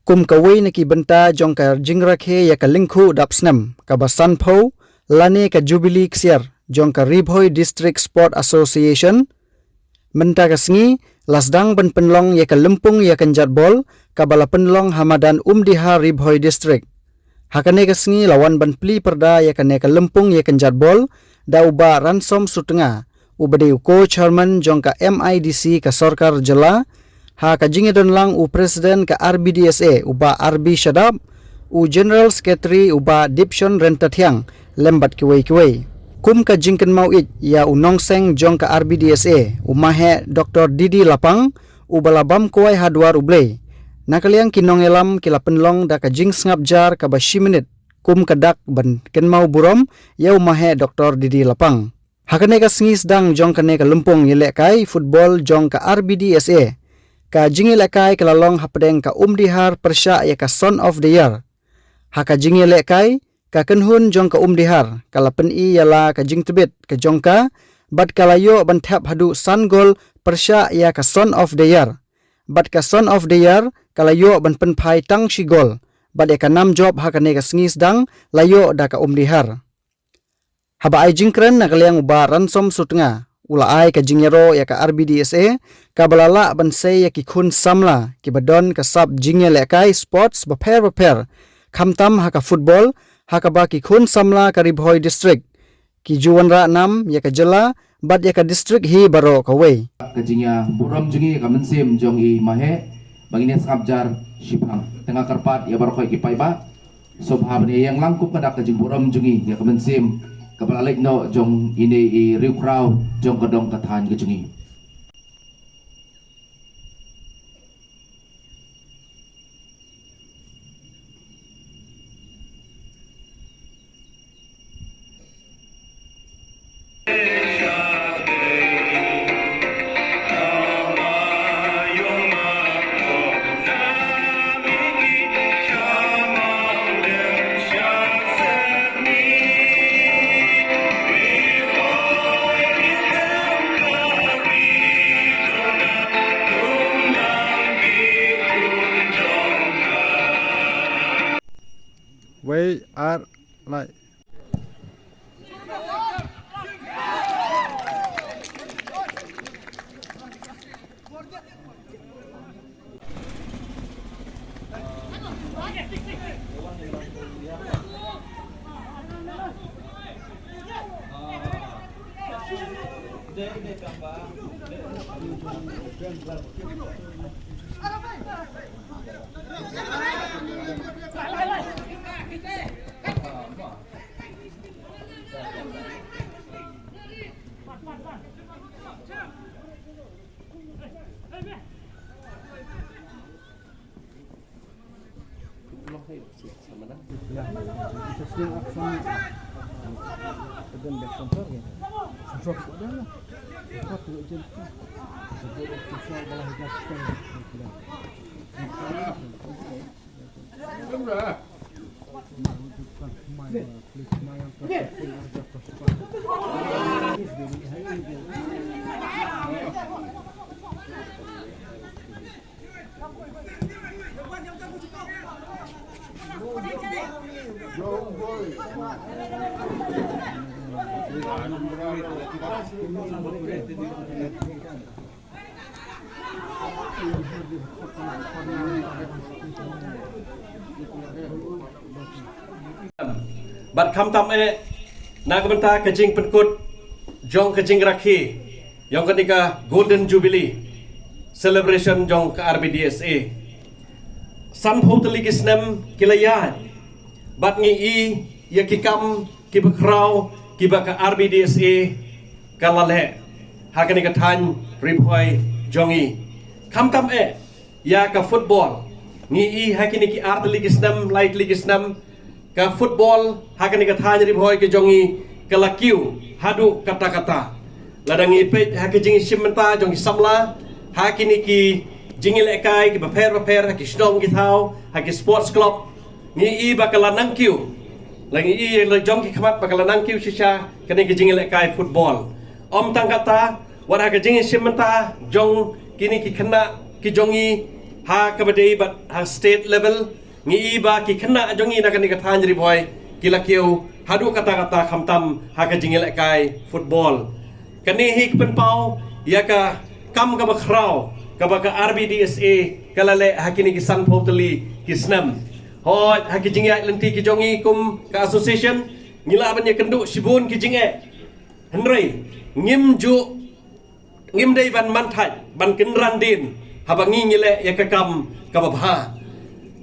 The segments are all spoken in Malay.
kum kawai na ki benta jong ka jingrakhe ya ka lingkhu dapsnam ka basan pho lane ka Jubilee ksiar jong ka Ribhoi District Sport Association menta ka sngi lasdang ban penlong ya ka lempung ya kan jatbol ka bala penlong Hamadan Umdiha Ribhoi District hakane ka sngi lawan ban pli perda ya ka lempung ya kan jatbol da uba ransom sutenga ubade ko chairman jong ka MIDC ka Sarkar Jela ha ka jingedon lang u president ka RBDSA uba RB Shadab u general secretary uba Dipshon Rentathiang lembat kiwei kum ka jingken mauit ya u nongseng jong ka RBDSA umahe Dr. Didi Lapang u balabam kuai hadwar ublei nakaliang kinongelam kila penlong da ka jing sngapjar ka ba 10 minit kum kadak ban kenmau burom ya umahe Dr. Didi Lapang hakane ka sngis dang jong kane ka lempung yelekai football jong ka RBDSA ka jingelekai kelalong hapdeng ka Umdihar Persya ya ka Son of the Year haka jingelekai ka kenhun jong ka Umdihar kalapen i yala ka jingtebit ka jongka bat kalayo bantap hadu Sun Gol Persya ya ka Son of the Year bat ka Son of the Year kalayo ban penpai tang shigol bat ya ka nam job hakane ka sngis dang layo da ka Umdihar haba ai jingkren nakaliang uba ransom sutnga ulaai ka jingyero ya ka RBDSA ka balala bansay ya ki khun samla ki badon ka sab jingyele kai sports baper khamtam ha ka football ha ka ba ki khun samla ka Ribhoi district ki juwanra nam ya ka jela bad ya ka district hi baro ka wei ka jingya buram jingi ka mensim jong i mahe bangine sabjar shipang tengah karpat ya baro kai ki paiba sobhabne yang langkup ka dak ka jing buram jingi ya ka mensim kabalalik no jong ini i riu krau jong kadong kathan kejungi We are like bat khamtam nagamenta kajing penkut jong kajing rakhi yang ketika Golden Jubilee celebration jong ke RBDSA san hoteli kisnem kilayat bat ngi i ya kikam kibakrau kibaka RBDSA kalale hakani kathan Ribhoi jongi khamtam ya ka football ngi i hakini ki arteli kisnem lightly kisnem ka football hakani kathan Ribhoi ke jongi kalakiu hadu kata-kata ladangi pe hakijing simenta jongi samla hakini ki jingil ekai ki baper haki shnong ki thau haki sports club ni i bakala nangkiu lagi i jong ki khamat bakala nangkiu shisha kani ki jingil ekai football om tang kata war haki jingil simenta jong kini ki khana ki jongi ha kabadai bat ha state level ngi iba ki khna jongi na kani ka than ri boy kila kiu hadu kata-kata khamtam ha ka jingel kai football kani hik pen pau ya ka kam ka bakhrau ka ba ka RBDSA kalale ha kini ki san potali ki snam hoi ha ki jingya lenti ki jongi kum ka association ngila ban ya kendu sibun ki jingge henry ngim ju ngim dei ban man thai ban kin randin habangi ngile ya ka kam ka babha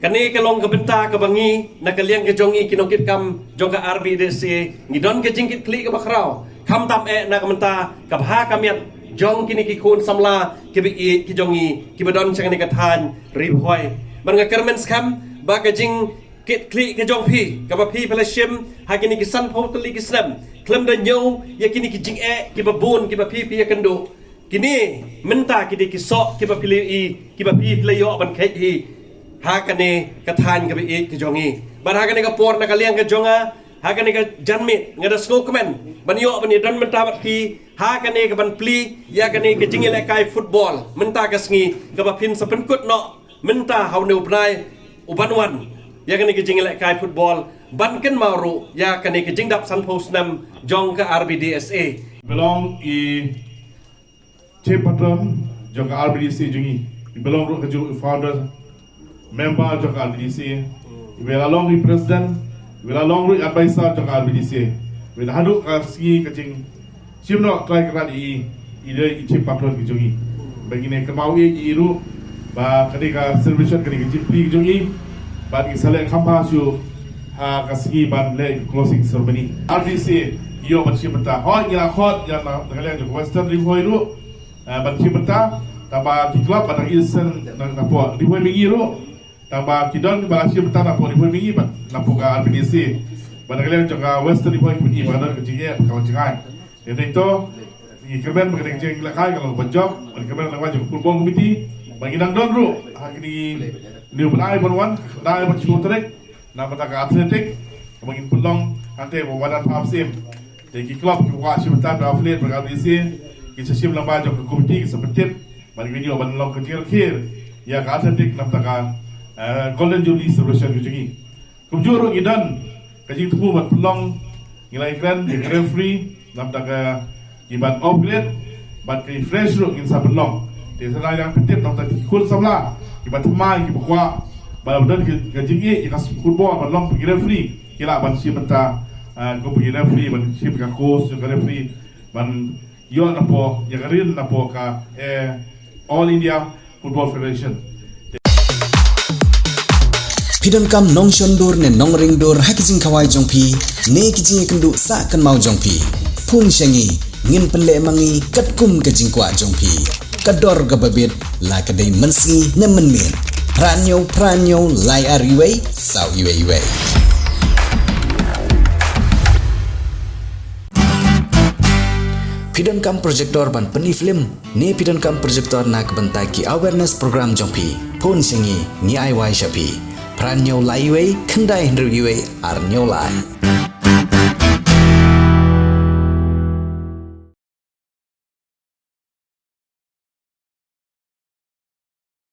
kani ka long ka benta ka bangi na ka liang ka jongi kinokit kam jong ka RBDSA ngidon ka jingkit kli ka bakrao kam tam na ka menta ka bha kamiat jong kini ki khun samla ki bi ki jongi ki badon chang ni ka than ri hoi ban nga kermen skam ba ka jing kit kli ka jong phi ka ba phi pala shim ha kini ki san pho tali ki snam klem da nyo ya kini ki jing ki ba bun ki ba phi ya kendo kini menta ki ki so ki ba pili ki ba phi yo ban khet hi ha kane ka than ka bi ki jongi ban ha kane ka por na ka liang ka jonga ha kane ka janmit ngada sko komen ban yo ban don menta bat phi ha kane ka ban pli ya kane ka jingile kai football menta ka sngi ka ba phin sa pen kut no menta hau ne ubnai uban wan ya kane ka jingile kai football ban ken maru ya kane ka jingdap san post nam jong ka RBDSA belong chief patron jong ka RBDSA jungi belong ro ka founder member jong ka RBDSA we along with president we along with advisor jong ka RBDSA we hadu ka ski ka jing simno try ka di ide chief patron ki jungi begini kemau iru ba ketika celebration ketika jipli jungi ba di sale khampa su ha kasih ban le closing ceremony RBDSA yo ban chief patron ho ngira khot ya na kalian jong western river itu ban chief patron taba ki club ban isen na po river mingiru taba ki don ban chief patron na po river mingi ban na po ka RBDSA ban kalian jong western river ni ban ke jinge kawan jingai jadi itu ni kemen mengenai jeng lakai kalau berjob ban kemen lawan jong football committee bagi nang don ru hari ni belai berwan dai bercuti trek na pataka atletik bagi pelong ante wadan hafsim jadi klub kuat syutan atlet berkali ki sesim lamba jong komiti seperti bagi video ban long kecil kir ya ka atletik na pataka golden jubilee celebration jungi kumjuro idan kaji tupu ban pelong ngilai kran referee na pataka iban upgrade ban ki fresh ru in sa pelong di sana yang penting na pataka kul samla iban tmai ki bakwa badan ke jingi ikas football ban long pergi referee kila ban si menta ko pergi referee ban si ka coach ka referee ban yo na po ya garin na po ka All India Football Federation Pidon kam nong shondur ne nong ringdur hakijing kawai jongpi ne kijing kendu sa kan mau jongpi pun shangi ngin pele mangi katkum kajing kwa jongpi kador gababit la kadai mensi ne menmin pranyo lai ariwei sau iwei Pidon kam projector ban peni film ne pidon kam projector nak bentai ki awareness program jongpi pun singi ni ai wai shapi pranyo lai iwei kendai hendru iwei ar nyolai